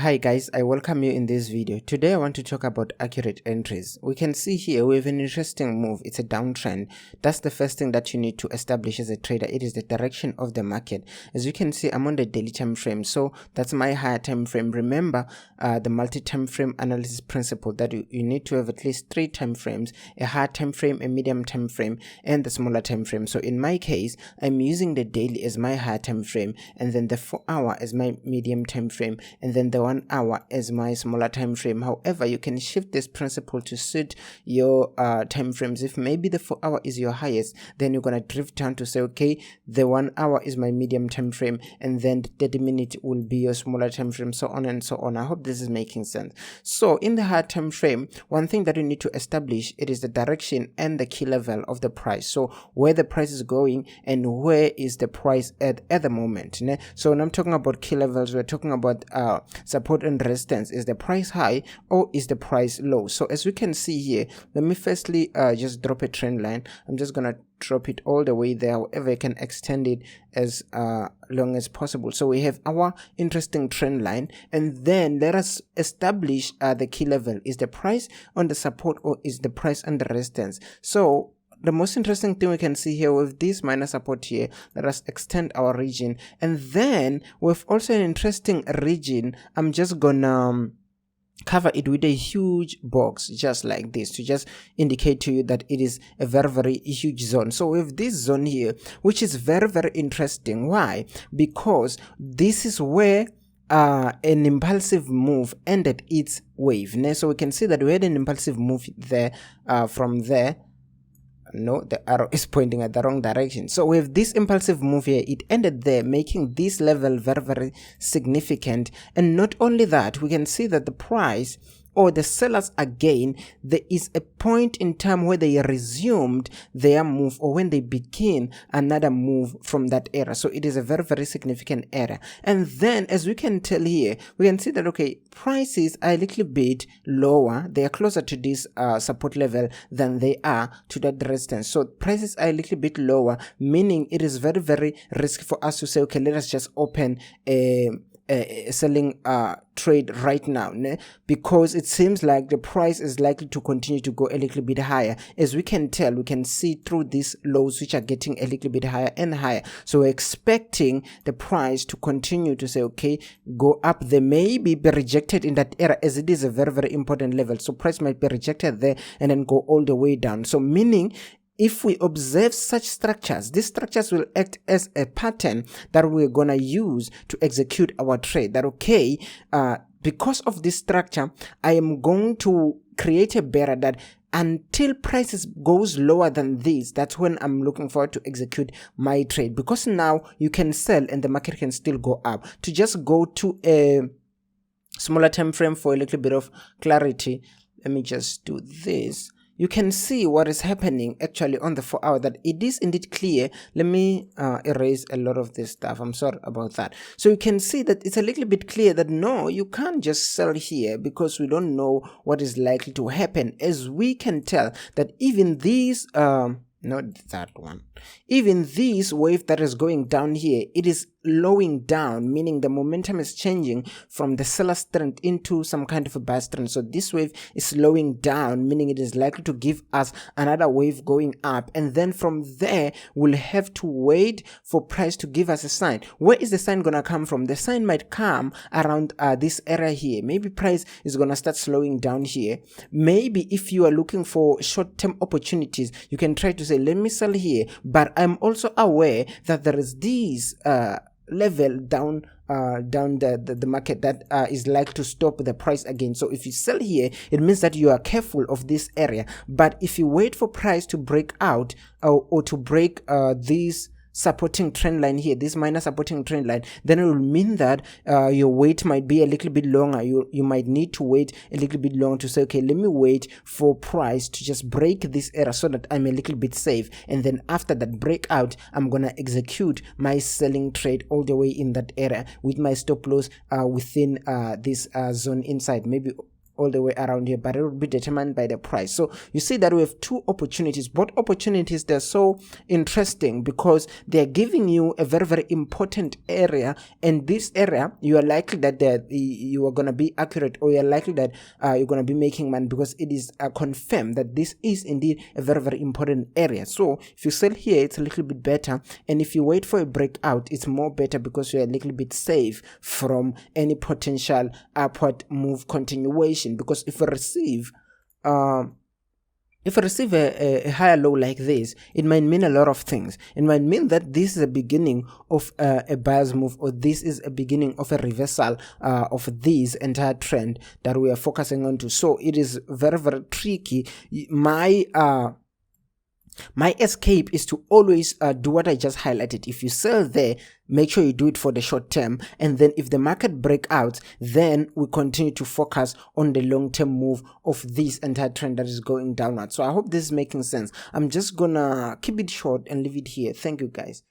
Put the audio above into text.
Hi guys, I welcome you in this video. Today I want to talk about accurate entries. We can see here we have an interesting move. It's a downtrend. That's the first thing that you need to establish as a trader. It is the direction of the market. As you can see, I'm on the daily time frame, so that's my higher time frame. Remember the multi-time frame analysis principle that you need to have at least 3 time frames: a higher time frame, a medium time frame, and the smaller time frame. So in my case, I'm using the daily as my higher time frame, and then the 4-hour as my medium time frame, and then the 1 hour as my smaller time frame. However, you can shift this principle to suit your time frames. If maybe the 4-hour is your highest, then you're gonna drift down to say, okay, the 1 hour is my medium time frame, and then the 30-minute will be your smaller time frame, so on and so on. I hope this is making sense. So in the higher time frame, one thing that you need to establish, it is the direction and the key level of the price. So where the price is going and where is the price at the moment. So when I'm talking about key levels, we're talking about support and resistance. Is the price high or is the price low? So as we can see here, let me firstly just drop a trend line. I'm just gonna drop it all the way there. However, I can extend it as long as possible. So we have our interesting trend line, and then let us establish the key level. Is the price on the support or is the price on the resistance? So the most interesting thing we can see here with this minor support here, let us extend our region, and then with also an interesting region. I'm just gonna cover it with a huge box just like this to just indicate to you that it is a very huge zone. So with this zone here, which is very interesting. Why? Because this is where an impulsive move ended its wave. So we can see that we had an impulsive move there from there. No, the arrow is pointing at the wrong direction. So with this impulsive move here, it ended there, making this level very significant. And not only that, we can see that the price or the sellers, again, there is a point in time where they resumed their move, or when they begin another move from that area. So it is a very significant area. And then as we can tell here, we can see that, okay, prices are a little bit lower. They are closer to this support level than they are to that resistance. So prices are a little bit lower, meaning it is very risky for us to say, okay, let us just open a selling trade right now, because it seems like the price is likely to continue to go a little bit higher. As we can tell, we can see through these lows which are getting a little bit higher and higher. So we're expecting the price to continue to say, okay, go up. They may be rejected in that area, as it is a very important level. So price might be rejected there and then go all the way down. So meaning, if we observe such structures, these structures will act as a pattern that we're gonna use to execute our trade. That, okay, because of this structure, I am going to create a barrier that until prices goes lower than this, that's when I'm looking forward to execute my trade. Because now you can sell and the market can still go up. To just go to a smaller time frame for a little bit of clarity, let me just do this. You can see what is happening actually on the 4-hour, that it is indeed clear. Let me erase a lot of this stuff. I'm sorry about that. So you can see that it's a little bit clear that no, you can't just sell here because we don't know what is likely to happen. As we can tell that even these not that one, even this wave that is going down here, it is slowing down, meaning the momentum is changing from the seller strength into some kind of a buy strength. So this wave is slowing down, meaning it is likely to give us another wave going up, and then from there we'll have to wait for price to give us a sign. Where is the sign gonna come from? The sign might come around this area here. Maybe price is gonna start slowing down here. Maybe if you are looking for short-term opportunities, you can try to say, let me sell here, but I'm also aware that there is this level down the market that is like to stop the price again. So if you sell here, it means that you are careful of this area. But if you wait for price to break out or to break this supporting trend line here, this minor supporting trend line, then it will mean that your wait might be a little bit longer. You might need to wait a little bit longer to say, okay, let me wait for price to just break this area so that I'm a little bit safe, and then after that breakout, I'm gonna execute my selling trade all the way in that area with my stop loss within this zone inside, maybe all the way around here, but it will be determined by the price. So you see that we have two opportunities. Both opportunities, they're so interesting because they're giving you a very, very important area, and this area you are likely that you are going to be accurate, or you're likely that you're going to be making money, because it is confirmed that this is indeed a very, very important area. So if you sell here, it's a little bit better, and if you wait for a breakout, it's more better because you're a little bit safe from any potential upward move continuation. Because if we receive a higher low like this, it might mean a lot of things. It might mean that this is a beginning of a buyer's move, or this is a beginning of a reversal of this entire trend that we are focusing on to. So it is very, very tricky. My escape is to always do what I just highlighted. If you sell there, make sure you do it for the short term, and then if the market breaks out, then we continue to focus on the long-term move of this entire trend that is going downward. So I hope this is making sense. I'm just gonna keep it short and leave it here. Thank you, guys.